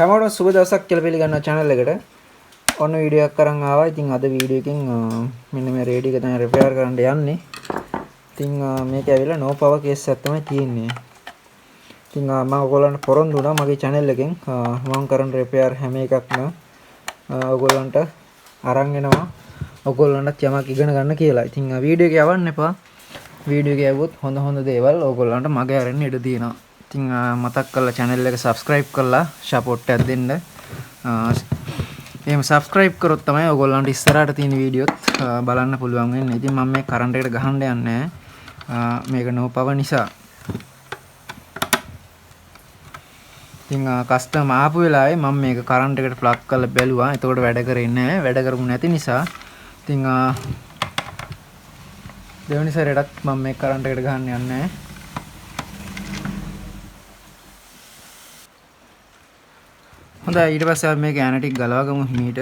හැමෝටම සුබ දවසක් කියලා පිළිගන්නවා channel එකට. ඔන්න වීඩියෝ එකක් අරන් ආවා. ඉතින් අද වීඩියෝ එකෙන් මෙන්න මේ රේඩියෝ එක තමයි රිපෙයාර් කරන්න යන්නේ. ඉතින් මේක ඇවිල්ලා no power case එකක් තමයි තියෙන්නේ. ඉතින් මම ඔයගොල්ලන්ට පොරොන්දු වුණා මගේ channel එකෙන් මම කරන රිපෙයාර් හැම එකක්ම ඔයගොල්ලන්ට අරන් එනවා. ඔයගොල්ලන්ට යමක් ඉගෙන ගන්න කියලා. ඉතින් වීඩියෝ එක යවන්න එපා. වීඩියෝ එක යවුවොත් හොඳ දේවල් ඔයගොල්ලන්ට මගේ අරන් ඉඩ තියෙනවා. ඉතින් මතක් කරලා channel එක subscribe කරලා support එකක් දෙන්න. එහෙම subscribe කරොත් තමයි ඔයගොල්ලන්ට ඉස්සරහට තියෙන වීඩියෝත් බලන්න පුළුවන් වෙන්නේ. ඉතින් මම මේ කරන්ට් එකට ගහන්න යන්නේ මේක no power නිසා. ඉතින් කස්ටමර් ආපු වෙලාවේ මම මේක කරන්ට් එකට ප්ලග් කරලා බැලුවා. එතකොට වැඩ කරේ නැහැ. වැඩ කරමු නැති නිසා ඉතින් දෙවෙනි සැරේටත් මම මේ කරන්ට් එකට ගහන්න යන්නේ. හොඳයි ඊට පස්සේ අපි මේක ඇනටික් ගලවා ගමු හිමීට.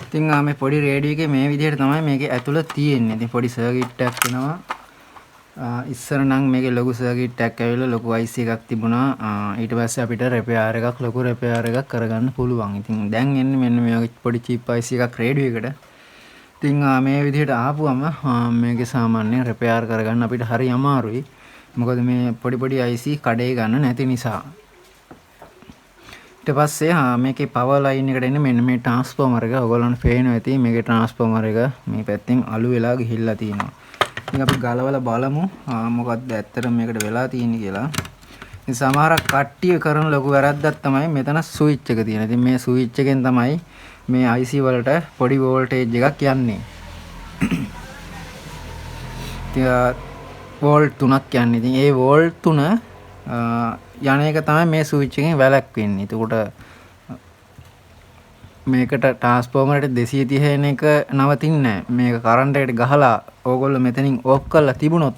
ඉතින් මේ පොඩි රේඩියෝ එකේ මේ විදිහට තමයි මේකේ ඇතුළත තියෙන්නේ. ඉතින් පොඩි සර්කිට් එකක් වෙනවා. ඉස්සර නම් මේකේ ලොකු සර්කිට් එකක් ඇවිල්ලා ලොකු IC එකක් තිබුණා. ඊට පස්සේ අපිට රිපෙයාර් එකක් ලොකු රිපෙයාර් එකක් කරගන්න පුළුවන්. ඉතින් දැන් එන්නේ මෙන්න මේ වගේ පොඩි චීප් IC එකක් රේඩියෝ එකට. ඉතින් මේ විදිහට ආපුවම මේකේ සාමාන්‍ය රිපෙයාර් කරගන්න අපිට හරි අමාරුයි. මොකද මේ පොඩි IC කඩේ ගන්න නැති නිසා. ඊට පස්සේ මේකේ පවර් ලයින් එකට එන්නේ මෙන්න මේ ට්‍රාන්ස්ෆෝමර් එක. ඔයගොල්ලන්ට පේනවා ඇති මේකේ ට්‍රාන්ස්ෆෝමර් එක මේ පැත්තෙන් අලු වෙලා ගිහිල්ලා තියෙනවා. ඉතින් අපි ගලවලා බලමු මොකක්ද ඇත්තටම මේකට වෙලා තියෙන්නේ කියලා. ඉතින් සමහරක් කට්ටිය කරන ලොකු වැරද්දක් තමයි මෙතන ස්විච් එක තියෙන. ඉතින් මේ ස්විච් එකෙන් තමයි මේ IC වලට පොඩි වෝල්ටේජ් එකක් යන්නේ. ඉතින් වෝල්ට් 3ක් යන්නේ. ඉතින් ඒ වෝල්ට් 3 යන එක තමයි මේ ස්විච් එකෙන් වැළැක්වෙන්නේ. එතකොට මේකට ට්‍රාන්ස්ෆෝමරේට 230 එන එක නවතින්නේ නැහැ. මේක කරන්ට් එකට ගහලා ඕගොල්ලෝ මෙතනින් ඕෆ් කරලා තිබුණොත්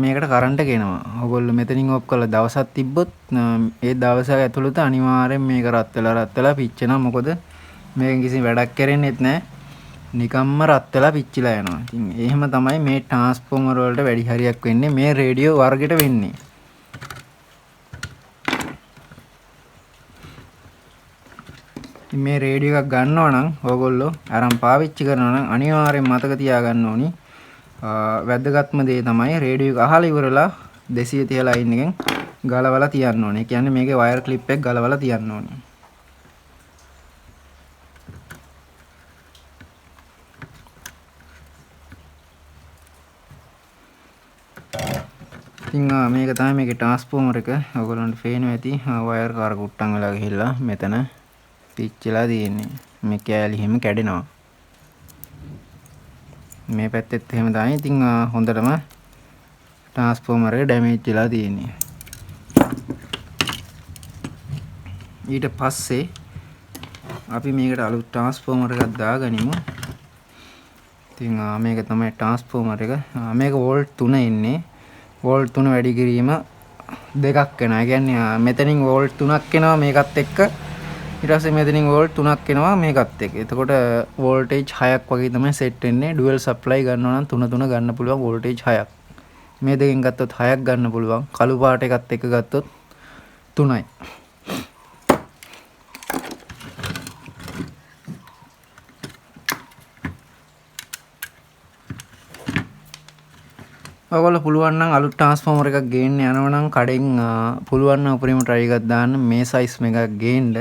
මේකට කරන්ට් එක එනවා. ඕගොල්ලෝ මෙතනින් ඕෆ් කරලා දවසක් තිබ්බොත් ඒ දවස ඇතුළත අනිවාර්යෙන් මේක රත් වෙලා පිච්චෙනවා. මොකද මේකෙන් කිසි වැඩක් කරෙන්නෙත් නැහැ. නිකම්ම රත් වෙලා පිච්චිලා යනවා. ඉතින් එහෙම තමයි මේ ට්‍රාන්ස්ෆෝමර් වලට වැඩි හරියක් වෙන්නේ මේ රේඩියෝ වර්ගෙට වෙන්නේ. මේ රේඩියෝ එකක් ගන්නවා නම් ඕගොල්ලෝ අරන් පාවිච්චි කරනවා නම් අනිවාර්යෙන් මතක තියාගන්න ඕනි. වැදගත්ම දේ තමයි රේඩියෝ එක අහලා ඉවරලා 230 ලයින් එකෙන් ගලවලා තියන්න ඕනේ. ඒ කියන්නේ මේකේ වයර් ක්ලිප් එක ගලවලා තියන්න ඕනේ. ඉතින් මේක තමයි මේකේ ට්‍රාන්ස්ෆෝමර් එක. ඔයගොල්ලන්ට පේනවා ඇති වයර් කාර කුට්ටම් වෙලා ගිහිල්ලා මෙතන පිච්චිලා තියෙන්නේ. මේ කෑලි හැම කැඩෙනවා. මේ පැත්තෙත් එහෙම තමයි. ඉතින් හොඳටම ට්‍රාන්ස්ෆෝමර් එක ඩැමේජ් වෙලා තියෙන්නේ. ඊට පස්සේ අපි මේකට අලුත් ට්‍රාන්ස්ෆෝමර් එකක් දාගනිමු. ඉතින් මේක තමයි ට්‍රාන්ස්ෆෝමර් එක. මේක වෝල්ට් 3 ඉන්නේ. වෝල්ට් 3 වැඩි කිරීම දෙකක් වෙනවා. ඒ කියන්නේ මෙතනින් වෝල්ට් 3ක් එනවා මේකත් එක්ක. ඊට පස්සේ මෙතනින් වෝල්ට් 3ක් එනවා මේකත් එක්ක. එතකොට වෝල්ටේජ් 6ක් වගේ තමයි සෙට් වෙන්නේ. ඩුවල් සප්ලයි ගන්නවා නම් 3 ගන්න පුළුවන් වෝල්ටේජ් 6ක්. මේ දෙකෙන් ගත්තොත් 6ක් ගන්න පුළුවන්. කළු පාට එකත් එක්ක ගත්තොත් 3යි. ඔයගොල්ලෝ පුළුවන් නම් අලුත් ට්‍රාන්ස්ෆෝමර් එකක් ගේන්න යනවා නම් කඩෙන් පුළුවන් නම් උපරිම try එකක් දාන්න මේ size එකක් ගේන්න.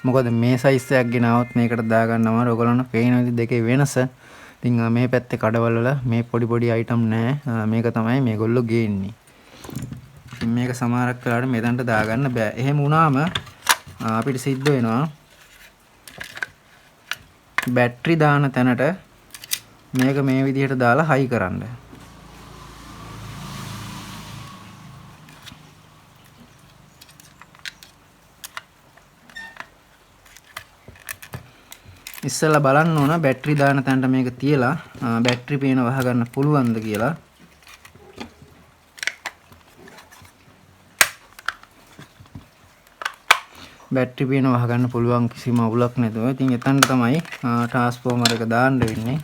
මොකද මේ size එකක් ගෙනාවොත් මේකට දාගන්න අමාරු. ඔයගොල්ලන්ට පේන විදිහ දෙකේ වෙනස. ඉතින් මේ පැත්තේ කඩවල වල මේ පොඩි item නැහැ. මේක තමයි මේගොල්ලෝ ගේන්නේ. ඉතින් මේක සමහරක් වෙලාවට මෙතනට දාගන්න බෑ. එහෙම වුණාම අපිට සිද්ධ වෙනවා බැටරි දාන තැනට මේක මේ විදිහට දාලා හයි කරන්න. ඉස්සෙල්ලා බලන්න ඕන බැටරි දාන තැනට මේක තියලා බැටරි පේන වහගන්න පුළුවන්ද කියලා. බැටරි පියන වහගන්න පුළුවන් කිසිම අවුලක් නැතුව. ඉතින් එතනට තමයි ට්‍රාන්ස්ෆෝමර් එක දාන්න වෙන්නේ.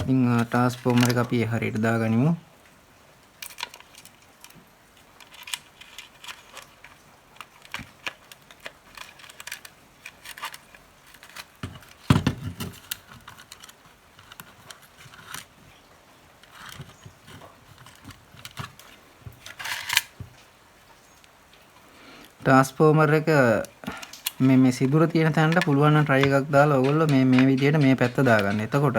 ඉතින් ට්‍රාන්ස්ෆෝමර් එක අපි හරියට දාගනිමු. ට්‍රාන්ස්ෆෝමර් එක මේ සිදුර තියෙන තැනට පුළුවන් නම් try එකක් දාලා ඔයගොල්ලෝ මේ විදිහට මේ පැත්ත දාගන්න. එතකොට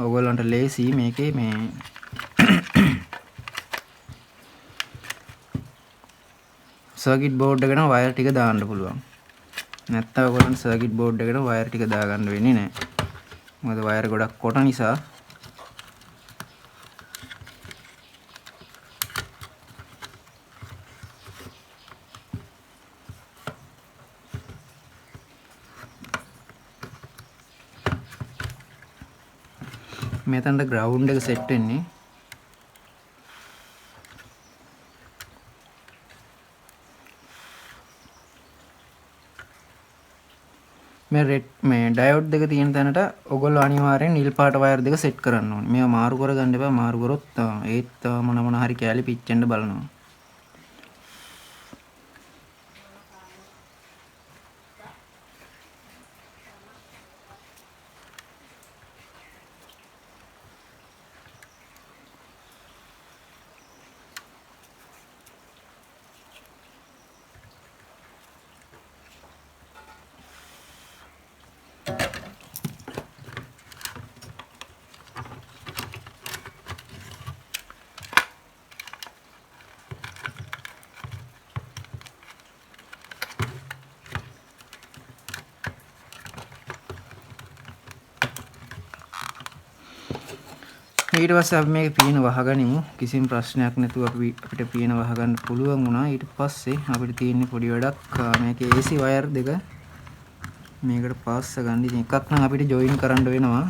ඔයගොල්ලන්ට ලේසි මේකේ මේ සර්කිට් බෝඩ් එකට වයර් ටික දාන්න පුළුවන්. නැත්නම් ඔයගොල්ලන්ට සර්කිට් බෝඩ් එකට වයර් ටික දාගන්න වෙන්නේ නැහැ. මොකද වයර් ගොඩක් කොට නිසා. මෙතනට ග්‍රවුන්ඩ් එක සෙට් වෙන්නේ. මේ ඩයෝඩ් දෙක තියෙන තැනට ඔයගොල්ලෝ අනිවාර්යෙන් නිල් පාට වයර් දෙක සෙට් කරන්න ඕනේ. මේවා මාරු කරගන්න එපා. මාරු කරොත් ඒත් මොන හරි කැලි පිච්චෙන්න බලනවා. ඊට පස්සේ අපි මේක පීන වහගනිමු. කිසිම ප්‍රශ්නයක් නැතුව අපිට පීන වහගන්න පුළුවන් වුණා. ඊට පස්සේ අපිට තියෙන්නේ පොඩි වැඩක් මේකේ AC වයර් දෙක මේකට පාස් ගන්න. ඉතින් එකක් නම් අපිට ජොයින් කරන්න වෙනවා.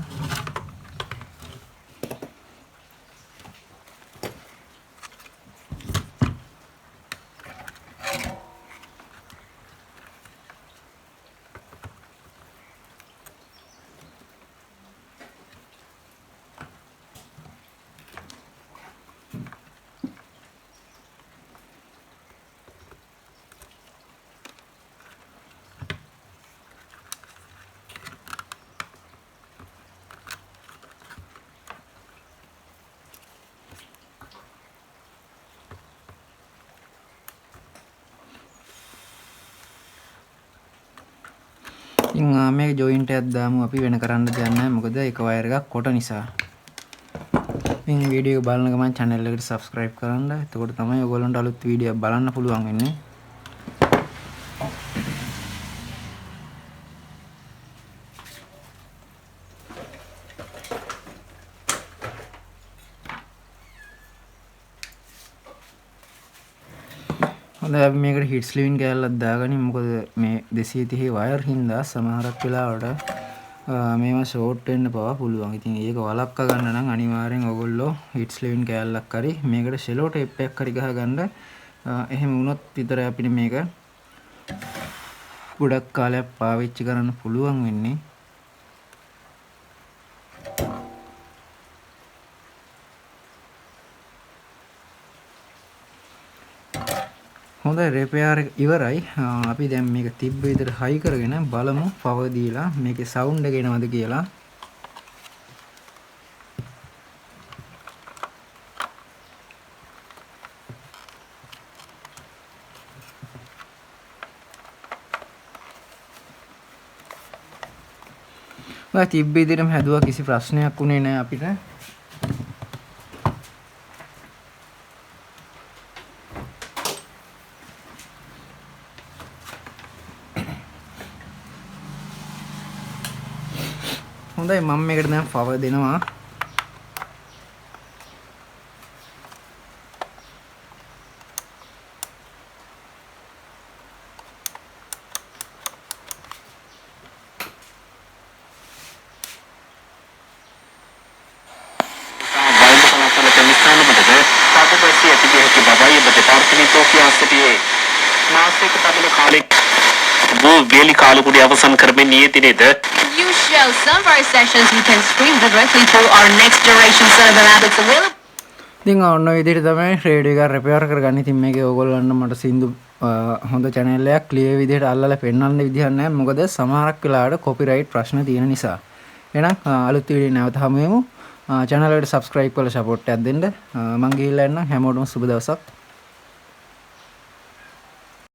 ඉතින් මේක ජොයින්ට් එකක් දාමු අපි වෙන කරන්න දෙයක් නැහැ මොකද එක වයර් එකක් කොට නිසා. ඉතින් වීඩියෝ එක බලන ගමන් channel එකට subscribe කරන්න. එතකොට තමයි ඔයගොල්ලන්ට අලුත් වීඩියෝ බලන්න පුළුවන් වෙන්නේ. හොඳයි අපි මේකට හිට් ස්ලිවින් කෑල්ලක් දාගනිමු. මොකද මේ 230 වයර් හින්දා සමහරක් වෙලාවට මේවා ෂෝට් වෙන්න පවා පුළුවන්. ඉතින් ඒක වළක්වා ගන්න නම් අනිවාර්යෙන් ඔයගොල්ලෝ හිට් ස්ලිවින් කෑල්ලක් හරි මේකට ෂෙලෝ ටේප් එකක් හරි ගහගන්න. එහෙම වුණොත් විතරයි අපිට මේක ගොඩක් කාලයක් පාවිච්චි කරන්න පුළුවන් වෙන්නේ. හොඳයි රිපෙයාර් එක ඉවරයි. අපි දැන් මේක තිබ්බ විදිහට හයි කරගෙන බලමු පවර් දීලා මේකේ සවුන්ඩ් එක එනවද කියලා. ඔය තිබ්බ විදිහටම හැදුවා කිසි ප්‍රශ්නයක් උනේ නැහැ අපිට. හොඳයි මම මේකට දැන් පවර් දෙනවා. මාසයක පමණ කාලෙක වූ වේලි කාලකුඩි අවසන් කරමින් නියතිනේද You show some of our sessions you can stream directly through our next generation cinema app. It's available. ඉතින් ඔන්න ඔය විදිහට තමයි රේඩියෝ එක රිපෙයාර් කරගන්නේ. ඉතින් මේකේ ඕගොල්ලන්ට මට සින්දු හොඳ channel එකක් ක්ලියර් විදිහට අල්ලලා පෙන්වන්න විදිහක් නැහැ. මොකද සමහරක් වෙලාවට copyright ප්‍රශ්න තියෙන නිසා. එහෙනම් අලුත් වීඩියෝ නැවත හමු වෙමු. channel එකට subscribe කරලා support එකක් දෙන්න. මම ගිහිල්ලා එන්නම්. හැමෝටම සුබ දවසක්.